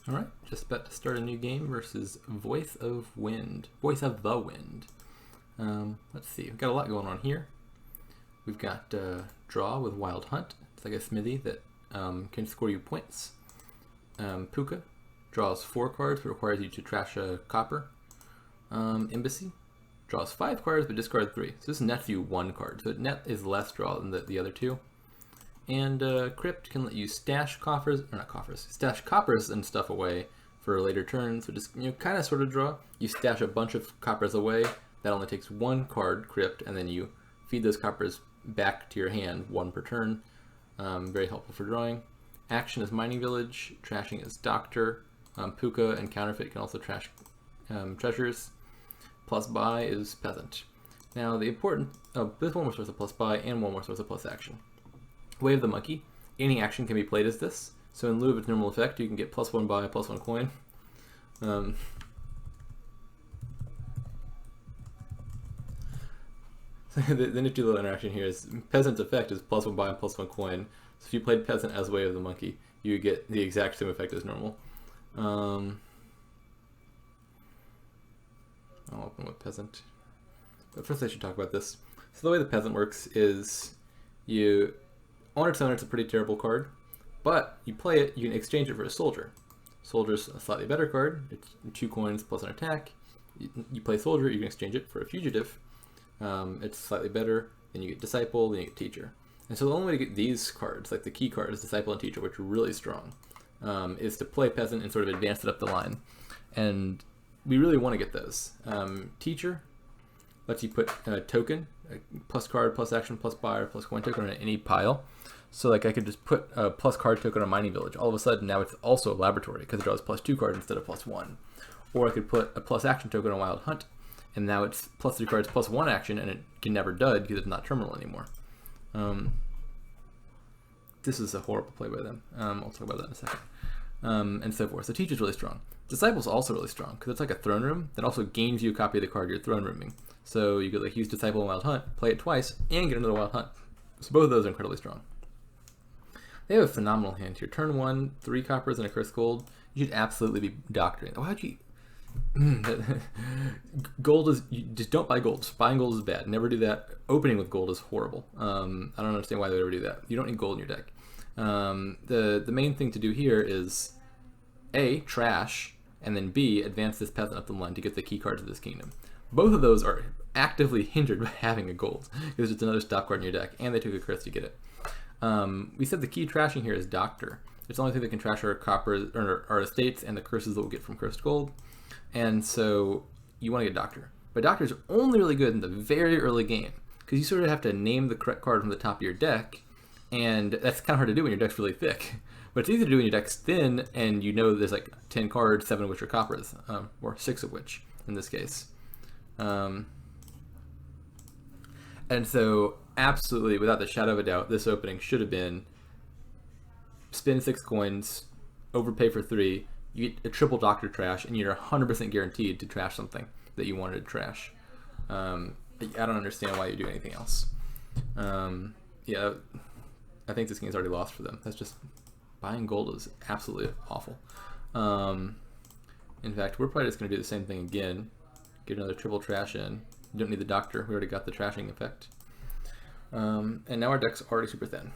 Alright, just about to start a new game versus Voice of Wind. Voice of the Wind. Let's see, we've got a lot going on here. We've got Draw with Wild Hunt. It's like a smithy that can score you points. Puka draws 4 cards but requires you to trash a copper. Embassy draws 5 cards but discard 3. So this nets you 1 card. So net is less draw than the other 2. And Crypt can let you stash coffers, or not coffers, stash coppers and stuff away for later turns. So just, kind of sort of draw. You stash a bunch of coppers away. That only takes 1 card, Crypt, and then you feed those coppers back to your hand, 1 per turn. Very helpful for drawing. Action is Mining Village. Trashing is Doctor. Puka and Counterfeit can also trash treasures. Plus buy is Peasant. Now the important, there's one more source of plus buy and one more source of plus action. Way of the Monkey. Any action can be played as this. So in lieu of its normal effect, you can get +1 buy, +1 coin. The nifty little interaction here is Peasant's effect is +1 buy and +1 coin. So if you played Peasant as Way of the Monkey, you get the exact same effect as normal. I'll open with Peasant. But first I should talk about this. So the way the Peasant works is on its own, it's a pretty terrible card, but you play it, you can exchange it for a Soldier. Soldier's a slightly better card. It's 2 coins plus an attack. You play Soldier, you can exchange it for a Fugitive. It's slightly better. Then you get Disciple, then you get Teacher. And so the only way to get these cards, like the key cards, Disciple and Teacher, which are really strong, is to play Peasant and sort of advance it up the line. And we really want to get those. Teacher lets you put a token, plus card, plus action, plus buy, or plus coin token on any pile. So like I could just put a plus card token on Mining Village. All of a sudden now it's also a Laboratory because it draws +2 cards instead of +1. Or I could put a plus action token on Wild Hunt, and now it's +3 cards +1 action, and it can never dud because it's not terminal anymore. This is a horrible play by them. I'll talk about that in a second. And so forth. So Teacher's really strong. Disciple's also really strong because it's like a throne room that also gains you a copy of the card you're throne rooming. So you could like use Disciple and Wild Hunt, play it twice, and get another Wild Hunt. So both of those are incredibly strong. They have a phenomenal hand here. Turn 1, 3 coppers and a cursed gold. You should absolutely be doctoring. Why'd you? Gold is, you just don't buy gold. Buying gold is bad. Never do that. Opening with gold is horrible. I don't understand why they would ever do that. You don't need gold in your deck. The main thing to do here is A, trash, and then B, advance this Peasant up the line to get the key cards of this kingdom. Both of those are actively hindered by having a gold because it's another stop card in your deck, and they took a curse to get it. We said the key trashing here is Doctor. It's the only thing that can trash our coppers or our estates and the curses that we'll get from cursed gold. And so you want to get Doctor. But Doctor's only really good in the very early game because you sort of have to name the correct card from the top of your deck, and that's kind of hard to do when your deck's really thick. But it's easy to do when your deck's thin and you know there's like 10 cards, 7 of which are coppers, or 6 of which in this case. And so absolutely, without the shadow of a doubt, this opening should have been spend 6 coins, overpay for 3, you get a triple Doctor trash, and you're 100% guaranteed to trash something that you wanted to trash. I don't understand why you do anything else. Yeah, I think this game's already lost for them. That's just, buying gold is absolutely awful. In fact, we're probably just going to do the same thing again. Get another triple trash in. You don't need the Doctor. We already got the trashing effect. And now our deck's already super thin.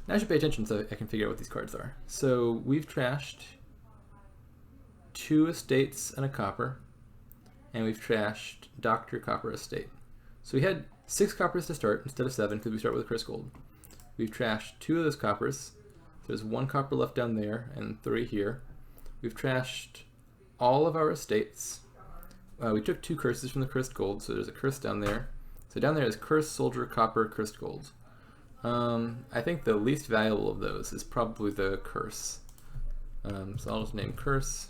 Now I should pay attention so I can figure out what these cards are. So we've trashed 2 estates and a copper, and we've trashed Doctor, Copper, Estate. So we had 6 coppers to start instead of 7 because we start with cursed gold. We've trashed 2 of those coppers. There's 1 copper left down there and 3 here. We've trashed all of our estates. We took 2 curses from the cursed gold, so there's a curse down there. So down there is cursed, Soldier, Copper, cursed gold. I think the least valuable of those is probably the curse. So I'll just name curse,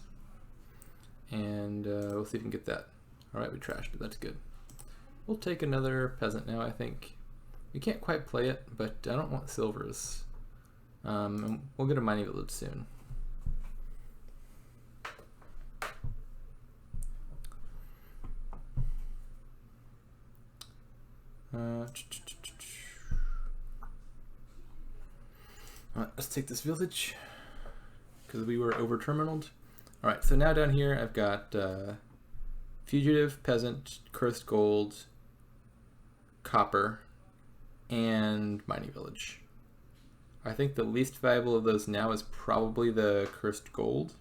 and we'll see if we can get that. Alright, we trashed it, that's good. We'll take another Peasant now, I think. We can't quite play it, but I don't want silvers. And we'll get a Mining Village soon. Alright, let's take this village because we were over terminaled. All right, so now down here I've got fugitive, peasant, cursed gold, copper, and mining village. I think the least valuable of those now is probably the cursed gold.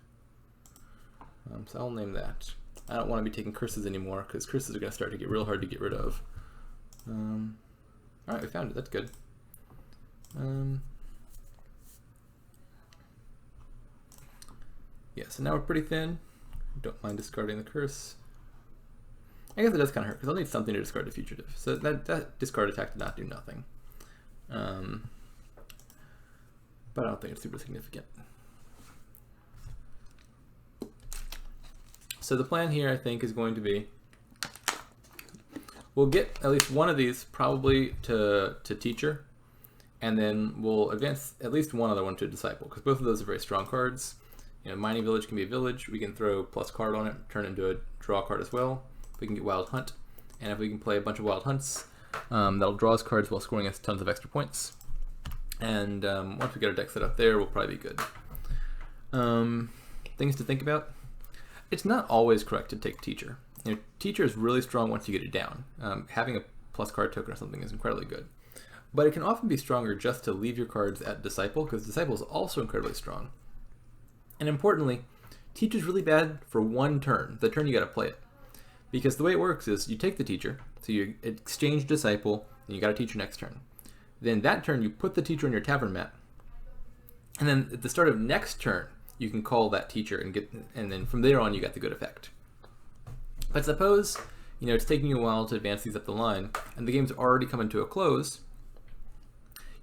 So I'll name that. I don't want to be taking curses anymore because curses are going to start to get real hard to get rid of. Alright, we found it. That's good. Yeah, so now we're pretty thin. Don't mind discarding the curse. I guess it does kind of hurt because I'll need something to discard the fugitive. So that discard attack did not do nothing. But I don't think it's super significant. So the plan here, I think, is going to be we'll get at least one of these probably to teacher, and then we'll advance at least one other one to disciple, because both of those are very strong cards. You know, mining village can be a village. We can throw plus card on it, turn it into a draw card as well. We can get wild hunt, and if we can play a bunch of wild hunts, that'll draw us cards while scoring us tons of extra points. And once we get our deck set up there, we'll probably be good. Things to think about. It's not always correct to take teacher. You know, teacher is really strong once you get it down. Having a plus card token or something is incredibly good. But it can often be stronger just to leave your cards at disciple, because disciple is also incredibly strong. And importantly, teacher is really bad for one turn, the turn you got to play it. Because the way it works is you take the teacher, so you exchange disciple, and you got to teacher next turn. Then that turn you put the teacher on your tavern mat, and then at the start of next turn you can call that teacher and then from there on you got the good effect. But suppose, you know, it's taking you a while to advance these up the line and the game's already coming to a close.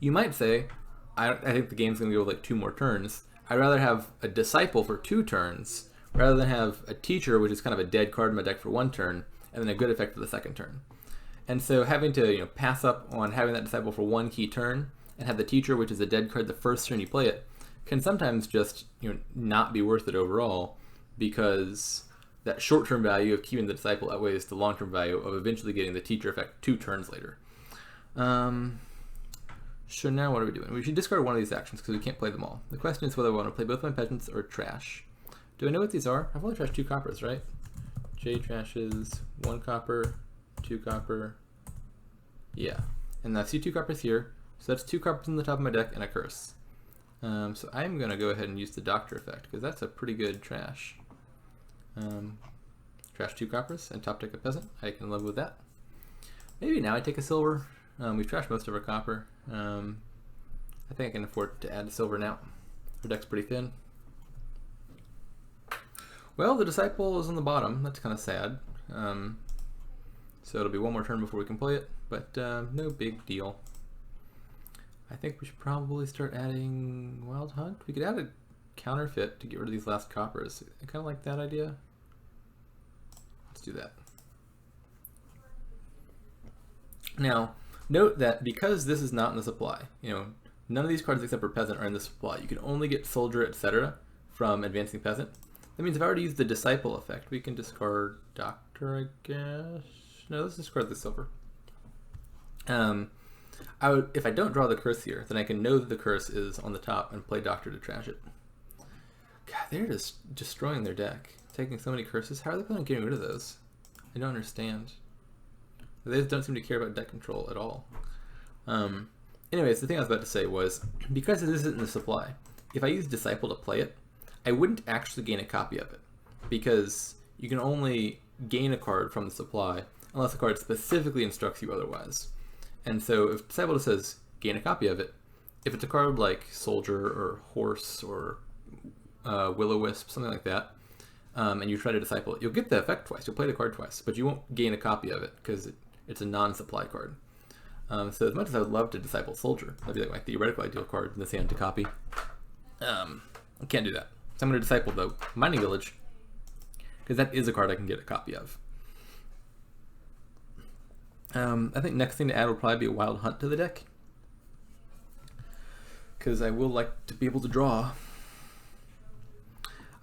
You might say, I think the game's going to go like 2 more turns. I'd rather have a disciple for 2 turns rather than have a teacher, which is kind of a dead card in my deck, for 1 turn, and then a good effect for the 2nd turn. And so having to, you know, pass up on having that disciple for 1 key turn and have the teacher, which is a dead card the first turn you play it, can sometimes just, you know, not be worth it overall, because that short-term value of keeping the disciple outweighs the long-term value of eventually getting the teacher effect 2 turns later. So now what are we doing? We should discard one of these actions because we can't play them all. The question is whether I want to play both my peasants or trash. Do I know what these are? I've only trashed 2 coppers, right? J trashes 1 copper, 2 copper. Yeah. And I see 2 coppers here. So that's 2 coppers on the top of my deck and a curse. So I'm going to go ahead and use the doctor effect because that's a pretty good trash. Trash 2 coppers and top deck a peasant. I can live with that. Maybe now I take a silver. We've trashed most of our copper. I think I can afford to add a silver now. Our deck's pretty thin. Well, the disciple is on the bottom. That's kind of sad. So it'll be 1 more turn before we can play it, but no big deal. I think we should probably start adding Wild Hunt. We could add a counterfeit to get rid of these last coppers. I kind of like that idea. Let's do that. Now, note that because this is not in the supply, you know, none of these cards except for Peasant are in the supply. You can only get Soldier, etc. from advancing Peasant. That means if I were to use the Disciple effect, we can discard Doctor, I guess. No, let's discard the silver. If I don't draw the curse here, then I can know that the curse is on the top and play Doctor to trash it. God, they're just destroying their deck. Taking so many curses. How are they planning on getting rid of those? I don't understand. They just don't seem to care about deck control at all. Anyways, the thing I was about to say was, because this isn't in the supply, if I use Disciple to play it, I wouldn't actually gain a copy of it, because you can only gain a card from the supply unless the card specifically instructs you otherwise. And so if Disciple just says, gain a copy of it, if it's a card like Soldier or Horse or Will-O-Wisp, something like that, and you try to Disciple it, you'll get the effect twice, you'll play the card twice, but you won't gain a copy of it because it's a non-supply card. So as much as I would love to Disciple Soldier, that'd be like my theoretical ideal card in this hand to copy, I can't do that. So I'm going to Disciple, though, Mining Village, because that is a card I can get a copy of. I think next thing to add will probably be a Wild Hunt to the deck, because I will like to be able to draw.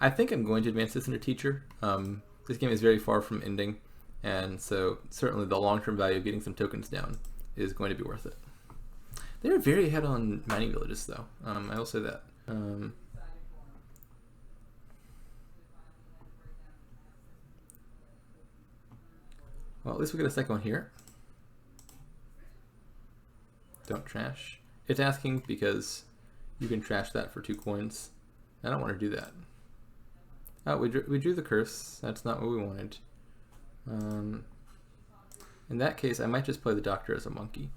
I think I'm going to advance this into Teacher. This game is very far from ending, and so certainly the long-term value of getting some tokens down is going to be worth it. They're very ahead on Mining Villages, though. I will say that. Well, at least we get a second one here. Don't trash. It's asking because you can trash that for 2 coins. I don't want to do that. Oh, we drew the curse. That's not what we wanted. In that case, I might just play the doctor as a monkey.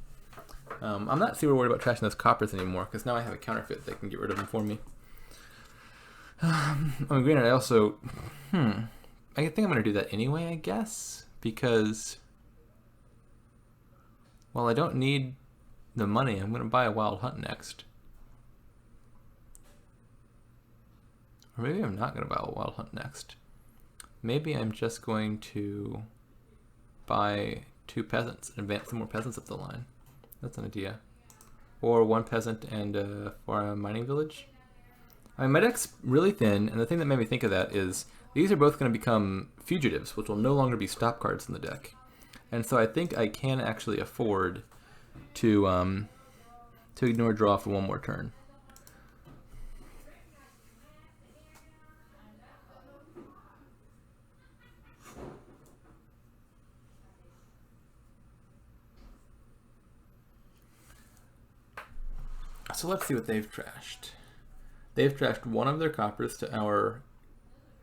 I'm not super worried about trashing those coppers anymore, because now I have a counterfeit that can get rid of them for me. Granted, I also... I think I'm going to do that anyway, I guess, because... Well, I don't need the money. I'm going to buy a wild hunt next. Or maybe I'm not going to buy a wild hunt next. Maybe I'm just going to buy 2 peasants and advance some more peasants up the line. That's an idea. Or 1 peasant and for a mining village. I mean, my deck's really thin, and the thing that made me think of that is these are both going to become fugitives, which will no longer be stop cards in the deck. And so I think I can actually afford to ignore draw for 1 more turn. So let's see what they've trashed. They've trashed 1 of their coppers to our...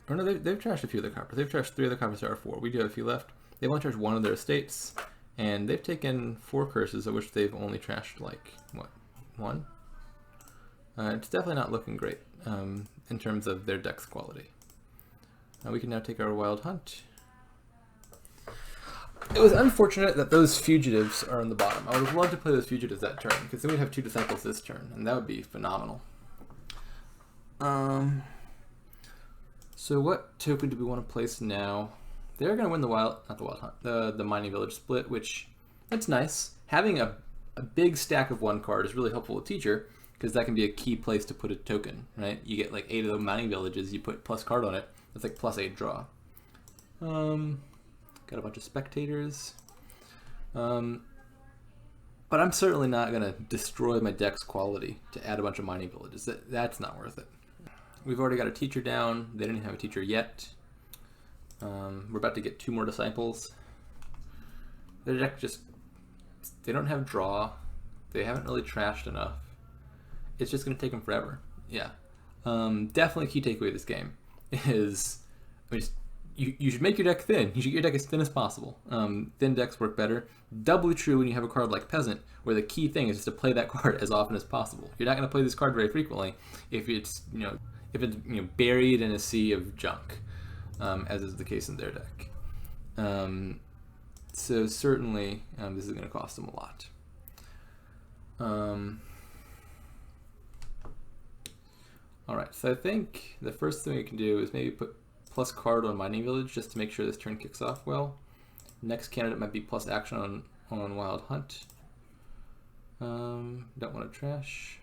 Or no, they've trashed a few of their coppers. They've trashed 3 of the coppers to our 4. We do have a few left. They've only trashed 1 of their estates. And they've taken 4 curses, of which they've only trashed, like, what, 1? It's definitely not looking great in terms of their deck's quality. We can now take our wild hunt. It was unfortunate that those fugitives are on the bottom. I would have loved to play those fugitives that turn, because then we'd have 2 disciples this turn, and that would be phenomenal. So what token do we want to place now? They're going to win the the mining village split, which, that's nice. Having a big stack of 1 card is really helpful with teacher, because that can be a key place to put a token, right? You get like 8 of the mining villages, you put plus card on it, that's like plus 8 draw. Got a bunch of spectators. But I'm certainly not going to destroy my deck's quality to add a bunch of mining villages. That's not worth it. We've already got a teacher down. They didn't have a teacher yet. We're about to get 2 more disciples. Their deck just... They don't have draw. They haven't really trashed enough. It's just going to take them forever. Yeah. Definitely key takeaway of this game is... I mean, you should make your deck thin. You should get your deck as thin as possible. Thin decks work better. Doubly true when you have a card like Peasant, where the key thing is just to play that card as often as possible. You're not going to play this card very frequently if it's buried in a sea of junk, as is the case in their deck. So certainly this is going to cost them a lot. All right, so I think the first thing we can do is maybe put plus card on mining village just to make sure this turn kicks off well. Next candidate might be plus action on wild hunt. Don't want to trash.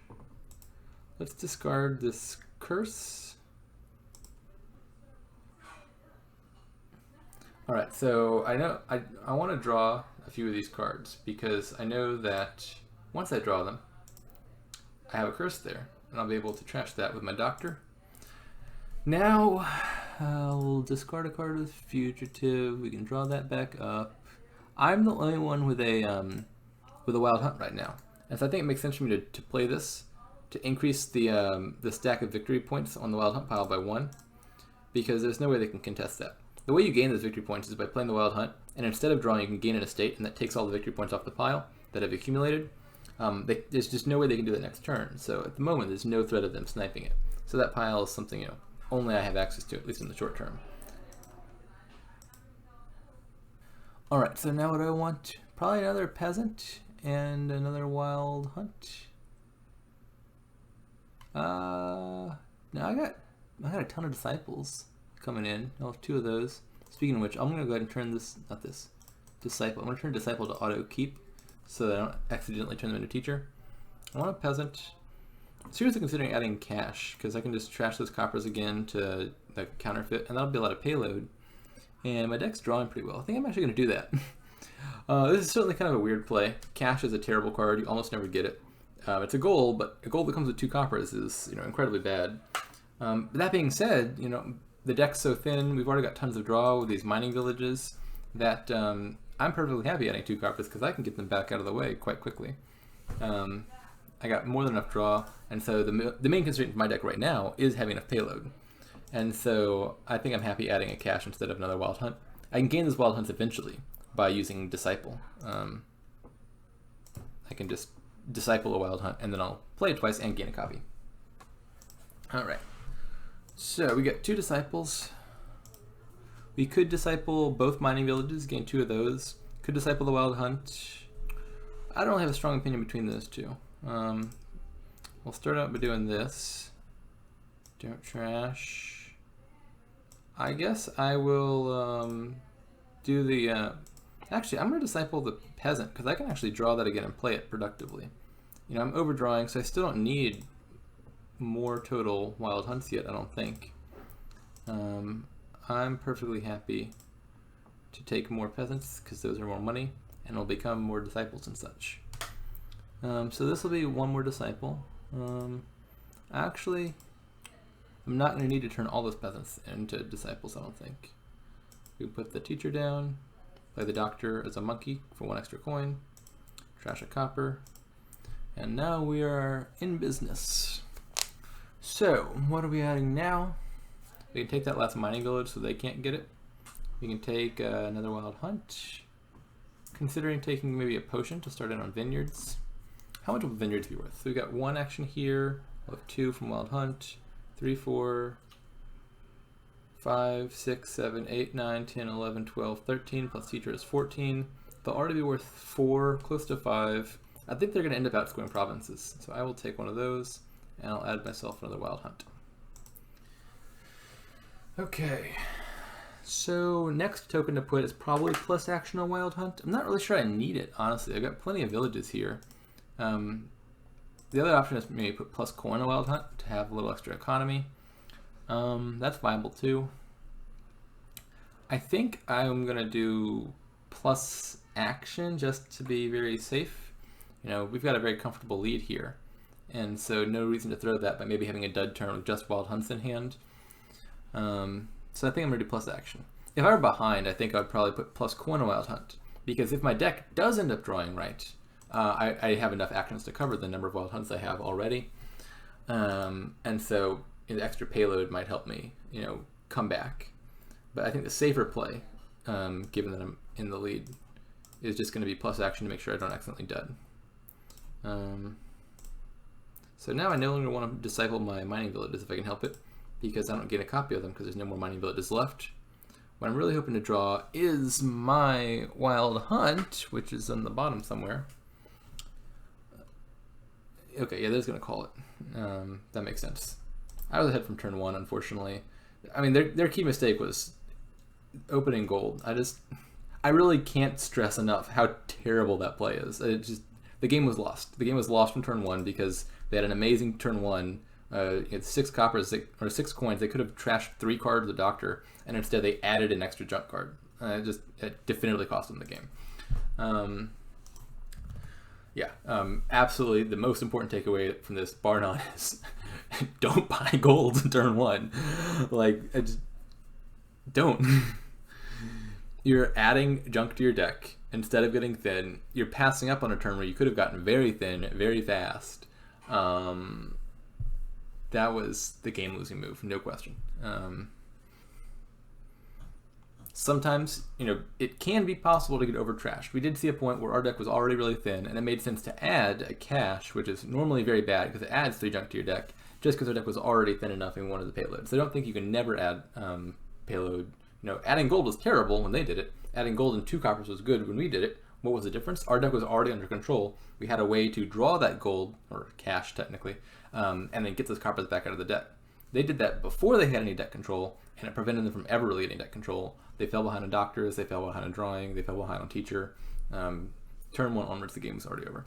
Let's discard this curse. All right, so I know I want to draw a few of these cards because I know that once I draw them, I have a curse there, and I'll be able to trash that with my doctor. Now I'll discard a card with fugitive. We can draw that back up. I'm the only one with a wild hunt right now, and so I think it makes sense for me to play this to increase the stack of victory points on the wild hunt pile by 1, because there's no way they can contest that. The way you gain those victory points is by playing the wild hunt, and instead of drawing, you can gain an estate, and that takes all the victory points off the pile that have accumulated. There's just no way they can do that next turn. So at the moment, there's no threat of them sniping it. So that pile is something only I have access to, at least in the short term. All right, so now what do I want? Probably another peasant and another wild hunt. Now I got a ton of disciples coming in. I'll have 2 of those. Speaking of which, I'm gonna go ahead and turn disciple. I'm gonna turn disciple to auto keep so that I don't accidentally turn them into teacher. I want a peasant. I'm seriously considering adding cash because I can just trash those coppers again to the counterfeit, and that'll be a lot of payload. And my deck's drawing pretty well. I think I'm actually gonna do that. This is certainly kind of a weird play. Cash is a terrible card. You almost never get it. It's a gold, but a gold that comes with 2 coppers is incredibly bad. But that being said, the deck's so thin. We've already got tons of draw with these mining villages that I'm perfectly happy adding 2 coppers because I can get them back out of the way quite quickly. I got more than enough draw, and so the main constraint for my deck right now is having enough payload. And so I think I'm happy adding a cache instead of another Wild Hunt. I can gain those Wild Hunts eventually by using Disciple. I can just Disciple a Wild Hunt, and then I'll play it twice and gain a copy. Alright, so we got 2 Disciples. We could Disciple both Mining Villages, gain 2 of those. Could Disciple the Wild Hunt. I don't really have a strong opinion between those two. We'll start out by doing this. Don't trash. I guess I will do the... actually, I'm going to Disciple the Peasant, because I can actually draw that again and play it productively. You know, I'm overdrawing, so I still don't need more total Wild Hunts yet, I don't think. I'm perfectly happy to take more Peasants, because those are more money, and will become more Disciples and such. So this will be 1 more Disciple. Actually, I'm not going to need to turn all those Peasants into Disciples, I don't think. We put the Teacher down, play the Doctor as a monkey for 1 extra coin, trash a copper, and now we are in business. So, what are we adding now? We can take that last mining village so they can't get it. We can take another Wild Hunt. Considering taking maybe a potion to start in on vineyards. How much will vineyards be worth? So we got 1 action here. We'll have 2 from Wild Hunt. 3, 4, 5, 6, 7, 8, 9, 10, 11, 12, 13, plus teacher is 14. They'll already be worth 4, close to 5. I think they're going to end up outscoring provinces. So I will take 1 of those, and I'll add myself another Wild Hunt. Okay. So next token to put is probably plus action on Wild Hunt. I'm not really sure I need it, honestly. I've got plenty of villages here. The other option is maybe put plus coin on Wild Hunt to have a little extra economy. That's viable too. I think I'm going to do plus action just to be very safe. You know, we've got a very comfortable lead here. And so no reason to throw that by maybe having a dud turn with just Wild Hunts in hand. So I think I'm going to do plus action. If I were behind, I think I would probably put plus coin on Wild Hunt. Because if my deck does end up drawing right, I have enough actions to cover the number of Wild Hunts I have already. And so the extra payload might help me, you know, come back. But I think the safer play, given that I'm in the lead, is just going to be plus action to make sure I don't accidentally dud. So now I no longer want to Disciple my mining villages if I can help it, because I don't get a copy of them because there's no more mining villages left. What I'm really hoping to draw is my Wild Hunt, which is on the bottom somewhere. Okay, yeah, there's going to call it. That makes sense. I was ahead from turn 1, unfortunately. I mean, their key mistake was opening gold. I really can't stress enough how terrible that play is. The game was lost. The game was lost from turn 1 because they had an amazing turn 1. Had 6 coppers or 6 coins. They could have trashed 3 cards of the Doctor, and instead they added an extra junk card. It definitively cost them the game. Absolutely the most important takeaway from this, bar none, is don't buy gold in turn 1. Like, don't. You're adding junk to your deck instead of getting thin. You're passing up on a turn where you could have gotten very thin very fast. That was the game-losing move, no question. Sometimes, you know, it can be possible to get over-trashed. We did see a point where our deck was already really thin, and it made sense to add a cache, which is normally very bad because it adds 3 junk to your deck, just because our deck was already thin enough and we wanted the payload. So I don't think you can never add payload. You know, adding gold was terrible when they did it. Adding gold and 2 coppers was good when we did it. What was the difference? Our deck was already under control. We had a way to draw that gold, or cash technically, and then get those coppers back out of the deck. They did that before they had any deck control, and it prevented them from ever really getting deck control. They fell behind on Doctors, they fell behind on Drawing, they fell behind on Teacher. Turn 1 onwards, the game was already over.